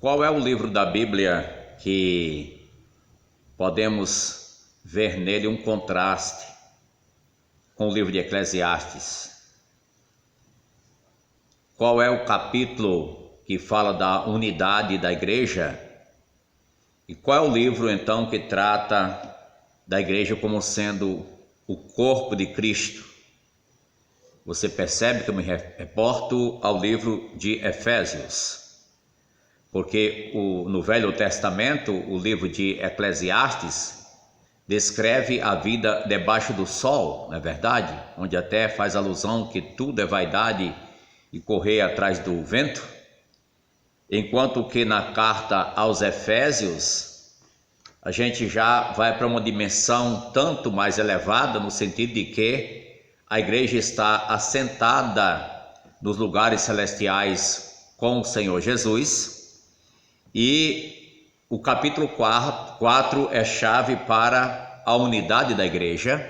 Qual é o livro da Bíblia que podemos ver nele um contraste com o livro de Eclesiastes? Qual é o capítulo que fala da unidade da igreja? E qual é o livro então que trata da igreja como sendo o corpo de Cristo? Você percebe que eu me reporto ao livro de Efésios, porque no Velho Testamento, o livro de Eclesiastes descreve a vida debaixo do sol, não é verdade? Onde até faz alusão que tudo é vaidade e correr atrás do vento, enquanto que na carta aos Efésios a gente já vai para uma dimensão tanto mais elevada, no sentido de que a igreja está assentada nos lugares celestiais com o Senhor Jesus, e o capítulo 4 é chave para a unidade da igreja,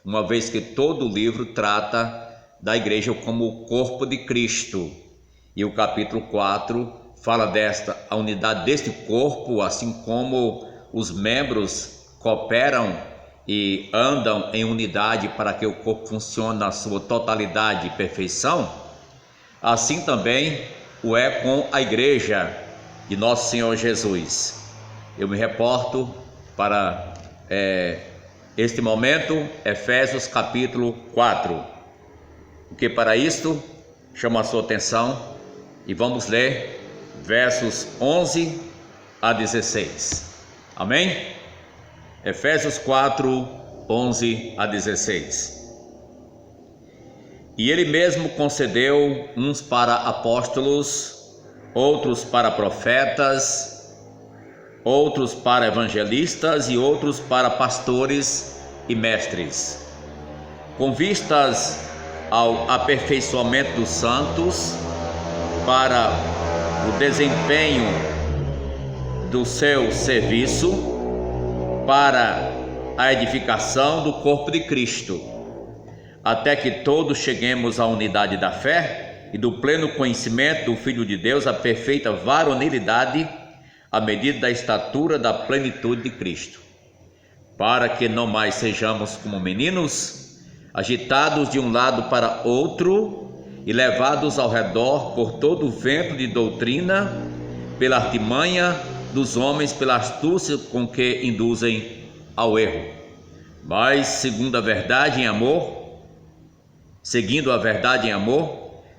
uma vez que todo o livro trata da igreja como o corpo de Cristo, e o capítulo 4 fala a unidade deste corpo, assim como os membros cooperam e andam em unidade para que o corpo funcione na sua totalidade e perfeição. Assim também o é com a igreja de nosso Senhor Jesus. Eu me reporto para este momento, Efésios capítulo 4, porque para isto chamo a sua atenção e vamos ler versos 11 a 16. Amém? Efésios 4, 11 a 16. E ele mesmo concedeu uns para apóstolos, outros para profetas, outros para evangelistas e outros para pastores e mestres, com vistas ao aperfeiçoamento dos santos, para o desempenho do seu serviço, para a edificação do corpo de Cristo, até que todos cheguemos à unidade da fé e do pleno conhecimento do Filho de Deus, a perfeita varonilidade, à medida da estatura da plenitude de Cristo, para que não mais sejamos como meninos, agitados de um lado para outro e levados ao redor por todo o vento de doutrina, pela artimanha dos homens, pela astúcia com que induzem ao erro, mas seguindo a verdade em amor,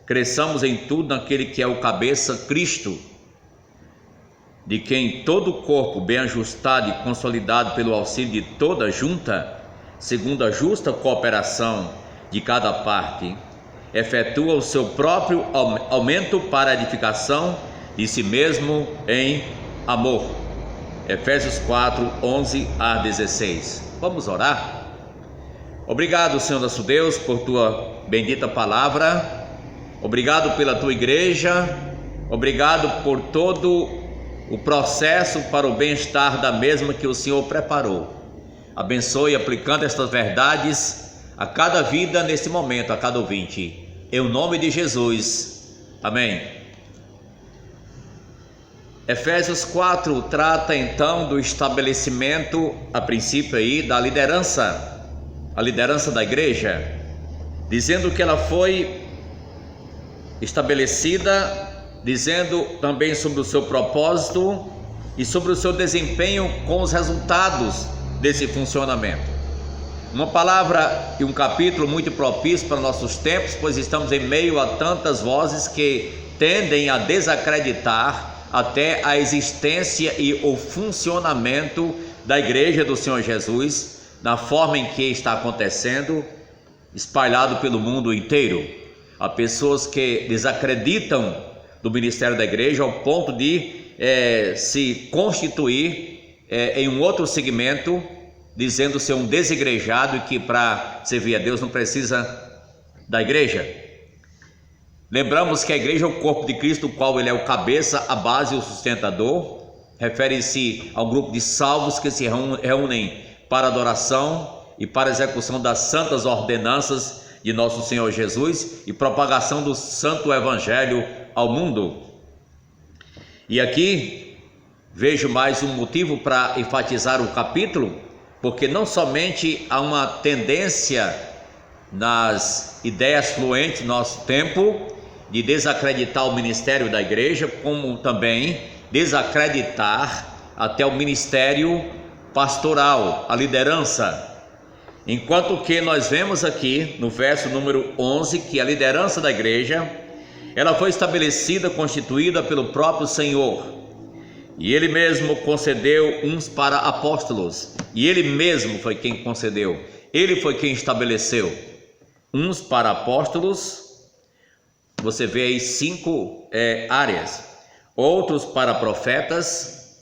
cresçamos em tudo naquele que é o cabeça, Cristo, de quem todo o corpo, bem ajustado e consolidado pelo auxílio de toda junta, segundo a justa cooperação de cada parte, efetua o seu próprio aumento para a edificação de si mesmo em amor. Efésios 4, 11 a 16. Vamos orar? Obrigado, Senhor nosso Deus, por tua bendita palavra. Obrigado pela tua igreja, obrigado por todo o processo para o bem-estar da mesma que o Senhor preparou. Abençoe aplicando estas verdades a cada vida neste momento, a cada ouvinte. Em nome de Jesus. Amém. Efésios 4 trata então do estabelecimento, a princípio aí, da liderança, a liderança da igreja, dizendo que ela foi estabelecida, dizendo também sobre o seu propósito e sobre o seu desempenho com os resultados desse funcionamento. Uma palavra e um capítulo muito propício para nossos tempos, pois estamos em meio a tantas vozes que tendem a desacreditar até a existência e o funcionamento da igreja do Senhor Jesus, na forma em que está acontecendo, espalhado pelo mundo inteiro. Há pessoas que desacreditam do ministério da igreja ao ponto de se constituir em um outro segmento, dizendo ser um desigrejado e que para servir a Deus não precisa da igreja. Lembramos que a igreja é o corpo de Cristo, do qual ele é o cabeça, a base e o sustentador. Refere-se ao grupo de salvos que se reúnem para adoração e para execução das santas ordenanças de nosso Senhor Jesus e propagação do santo evangelho ao mundo. E aqui vejo mais um motivo para enfatizar o capítulo, porque não somente há uma tendência nas ideias fluentes do nosso tempo de desacreditar o ministério da igreja, como também desacreditar até o ministério pastoral, a liderança. Enquanto que nós vemos aqui no verso número 11 que a liderança da igreja, ela foi estabelecida, constituída pelo próprio Senhor, e Ele mesmo concedeu uns para apóstolos, e Ele mesmo foi quem concedeu, Ele foi quem estabeleceu uns para apóstolos. Você vê aí 5 áreas: outros para profetas,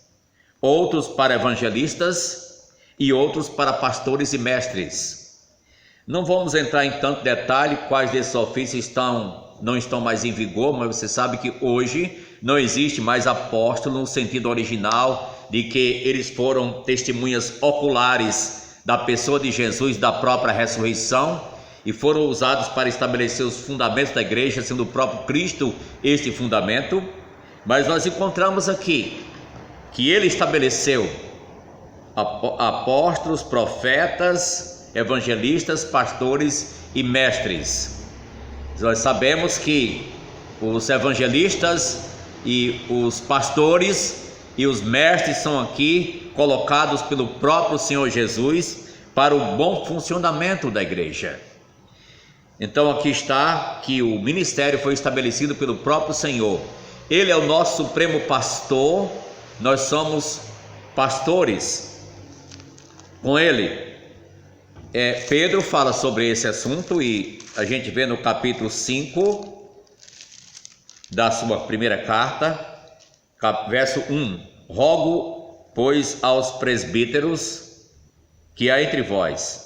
outros para evangelistas e outros para pastores e mestres. Não vamos entrar em tanto detalhe quais desses ofícios não estão mais em vigor, mas você sabe que hoje não existe mais apóstolo no sentido original de que eles foram testemunhas oculares da pessoa de Jesus, da própria ressurreição, e foram usados para estabelecer os fundamentos da igreja, sendo o próprio Cristo este fundamento. Mas nós encontramos aqui que ele estabeleceu apóstolos, profetas, evangelistas, pastores e mestres. Nós sabemos que os evangelistas e os pastores e os mestres são aqui colocados pelo próprio Senhor Jesus para o bom funcionamento da igreja. Então aqui está que o ministério foi estabelecido pelo próprio Senhor. Ele é o nosso supremo pastor, nós somos pastores com ele. Pedro fala sobre esse assunto e a gente vê no capítulo 5 da sua primeira carta, verso 1: rogo, pois, aos presbíteros que há entre vós,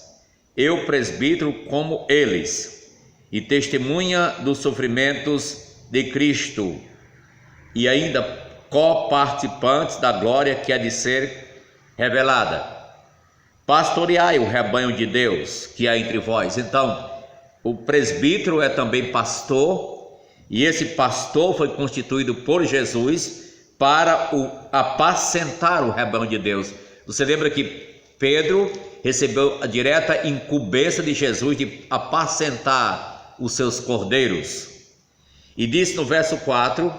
eu presbítero como eles, e testemunha dos sofrimentos de Cristo, e ainda coparticipantes da glória que há de ser revelada. Pastoreai o rebanho de Deus que há entre vós. Então, o presbítero é também pastor, e esse pastor foi constituído por Jesus para apacentar o rebanho de Deus. Você lembra que Pedro recebeu a direta incumbência de Jesus de apacentar os seus cordeiros, e disse no verso 4: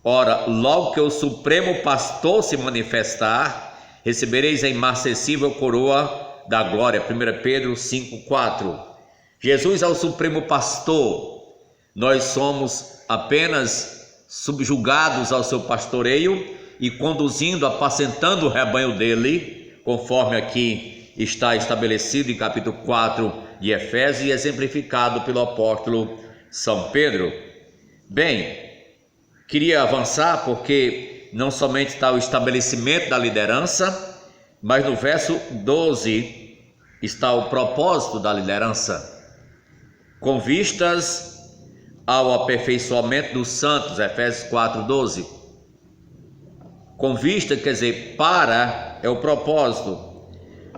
ora, logo que o supremo pastor se manifestar, recebereis a imarcessível coroa da glória. 1 Pedro 5,4. Jesus é o supremo pastor, nós somos apenas subjugados ao seu pastoreio e conduzindo, apacentando o rebanho dele, conforme aqui está estabelecido em capítulo 4 de Efésios e exemplificado pelo apóstolo São Pedro. Bem, queria avançar porque não somente está o estabelecimento da liderança, mas no verso 12 está o propósito da liderança, com vistas ao aperfeiçoamento dos santos, Efésios 4:12. Com vista, quer dizer, para, é o propósito,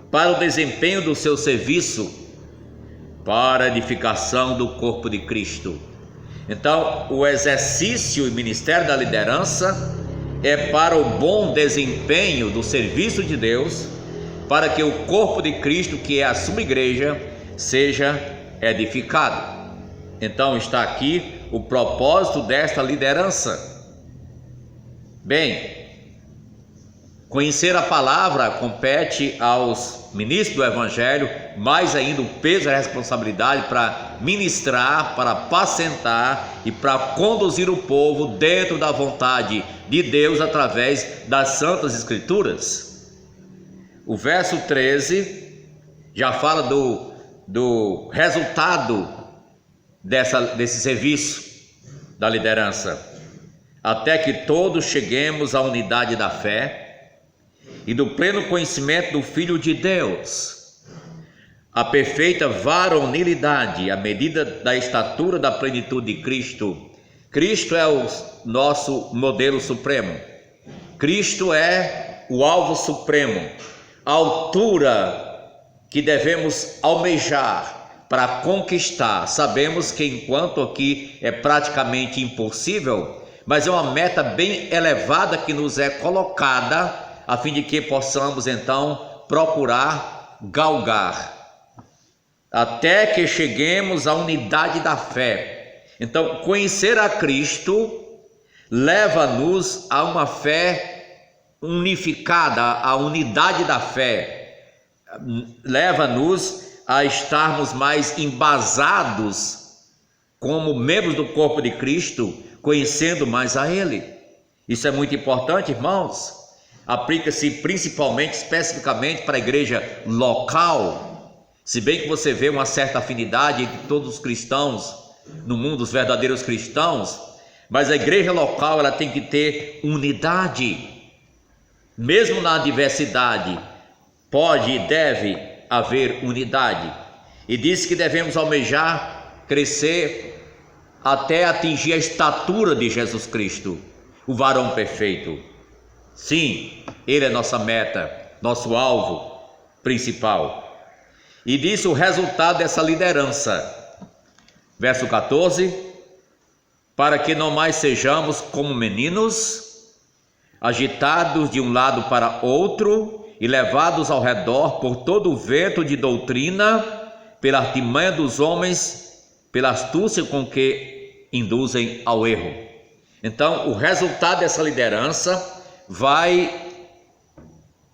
para o desempenho do seu serviço, para a edificação do corpo de Cristo. Então, o exercício e ministério da liderança é para o bom desempenho do serviço de Deus, para que o corpo de Cristo, que é a sua igreja, seja edificado. Então está aqui o propósito desta liderança. Bem, conhecer a palavra compete aos ministros do evangelho, mais ainda o peso e a responsabilidade para ministrar, para apacentar e para conduzir o povo dentro da vontade de Deus através das santas escrituras. O verso 13 já fala do resultado desse serviço da liderança: até que todos cheguemos à unidade da fé e do pleno conhecimento do Filho de Deus, a perfeita varonilidade, à medida da estatura da plenitude de Cristo. Cristo é o nosso modelo supremo, Cristo é o alvo supremo, a altura que devemos almejar para conquistar. Sabemos que enquanto aqui é praticamente impossível, mas é uma meta bem elevada que nos é colocada, a fim de que possamos então procurar galgar, até que cheguemos à unidade da fé. Então, conhecer a Cristo leva-nos a uma fé unificada, a unidade da fé, leva-nos a estarmos mais embasados como membros do corpo de Cristo, conhecendo mais a Ele. Isso é muito importante, irmãos. Aplica-se principalmente, especificamente para a igreja local, se bem que você vê uma certa afinidade entre todos os cristãos no mundo, os verdadeiros cristãos, mas a igreja local ela tem que ter unidade, mesmo na diversidade, pode e deve haver unidade, e diz que devemos almejar crescer até atingir a estatura de Jesus Cristo, o varão perfeito. Sim, Ele é nossa meta, nosso alvo principal. E diz o resultado dessa liderança, verso 14: para que não mais sejamos como meninos, agitados de um lado para outro e levados ao redor por todo o vento de doutrina, pela artimanha dos homens, pela astúcia com que induzem ao erro. Então, o resultado dessa liderança vai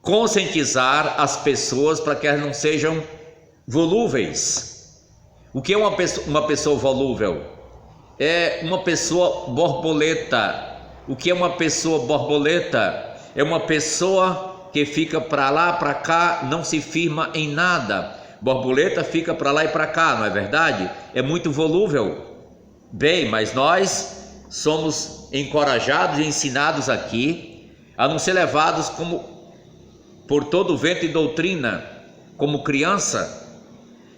conscientizar as pessoas para que elas não sejam volúveis. O que é uma pessoa volúvel? É uma pessoa borboleta. O que é uma pessoa borboleta? É uma pessoa que fica para lá, para cá, não se firma em nada. Borboleta fica para lá e para cá, não é verdade? É muito volúvel. Bem, mas nós somos encorajados e ensinados aqui a não ser levados como por todo o vento e doutrina, como criança.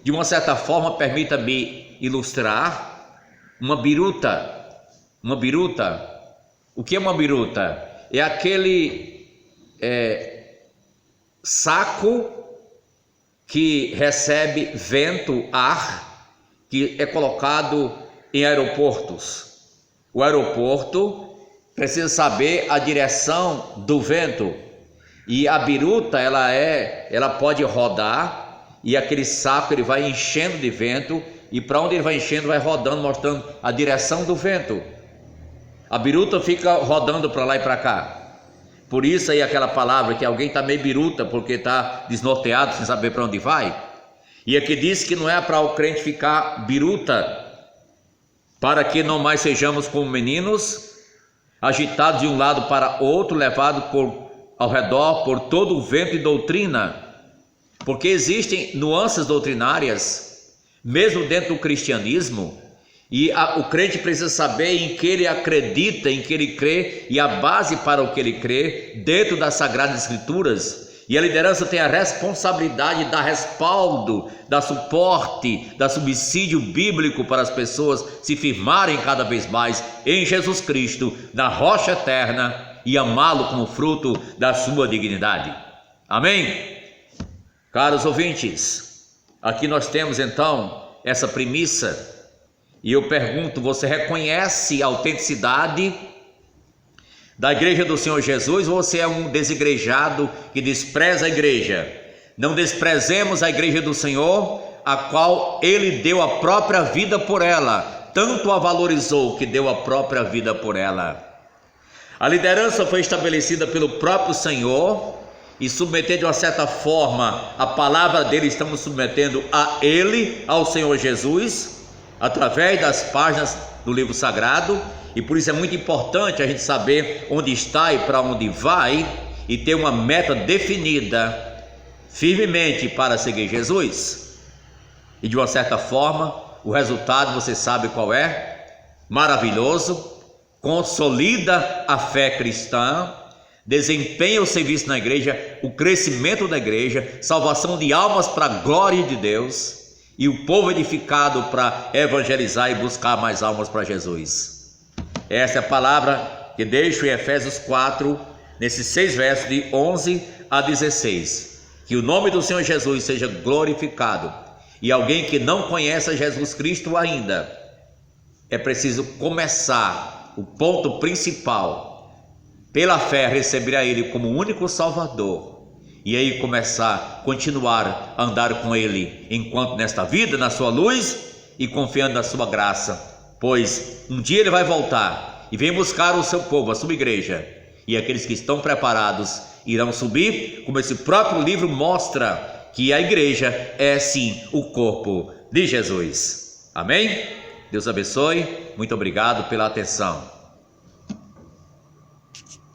De uma certa forma, permita-me ilustrar uma biruta. Uma biruta. O que é uma biruta? É aquele saco que recebe vento, ar, que é colocado em aeroportos. O aeroporto precisa saber a direção do vento, e a biruta ela pode rodar, e aquele saco ele vai enchendo de vento, e para onde ele vai enchendo vai rodando, mostrando a direção do vento. A biruta fica rodando para lá e para cá. Por isso aí aquela palavra que alguém está meio biruta porque está desnorteado, sem saber para onde vai. E aqui diz que não é para o crente ficar biruta, para que não mais sejamos como meninos, agitados de um lado para outro, levados ao redor por todo o vento e doutrina, porque existem nuances doutrinárias, mesmo dentro do cristianismo, e o crente precisa saber em que ele acredita, em que ele crê, e a base para o que ele crê, dentro das Sagradas Escrituras. E a liderança tem a responsabilidade de dar respaldo, dar suporte, dar subsídio bíblico para as pessoas se firmarem cada vez mais em Jesus Cristo, na rocha eterna, e amá-lo como fruto da sua dignidade. Amém? Caros ouvintes, aqui nós temos então essa premissa, e eu pergunto: você reconhece a autenticidade da igreja do Senhor Jesus, ou você é um desigrejado que despreza a igreja? Não desprezemos a igreja do Senhor, a qual Ele deu a própria vida por ela, tanto a valorizou que deu a própria vida por ela. A liderança foi estabelecida pelo próprio Senhor, e submeter de uma certa forma a palavra dele, estamos submetendo a Ele, ao Senhor Jesus, através das páginas do livro sagrado. E por isso é muito importante a gente saber onde está e para onde vai, e ter uma meta definida firmemente para seguir Jesus. E de uma certa forma, o resultado você sabe qual é? Maravilhoso, consolida a fé cristã, desempenha o serviço na igreja, o crescimento da igreja, salvação de almas para a glória de Deus, e o povo edificado para evangelizar e buscar mais almas para Jesus. Essa é a palavra que deixo em Efésios 4, nesses 6 versos de 11 a 16. Que o nome do Senhor Jesus seja glorificado. E alguém que não conhece Jesus Cristo ainda, é preciso começar o ponto principal, pela fé receber a Ele como único Salvador, e aí continuar a andar com Ele enquanto nesta vida, na sua luz e confiando na sua graça, pois um dia Ele vai voltar e vem buscar o seu povo, a sua igreja, e aqueles que estão preparados irão subir, como esse próprio livro mostra que a igreja é sim o corpo de Jesus. Amém? Deus abençoe, muito obrigado pela atenção.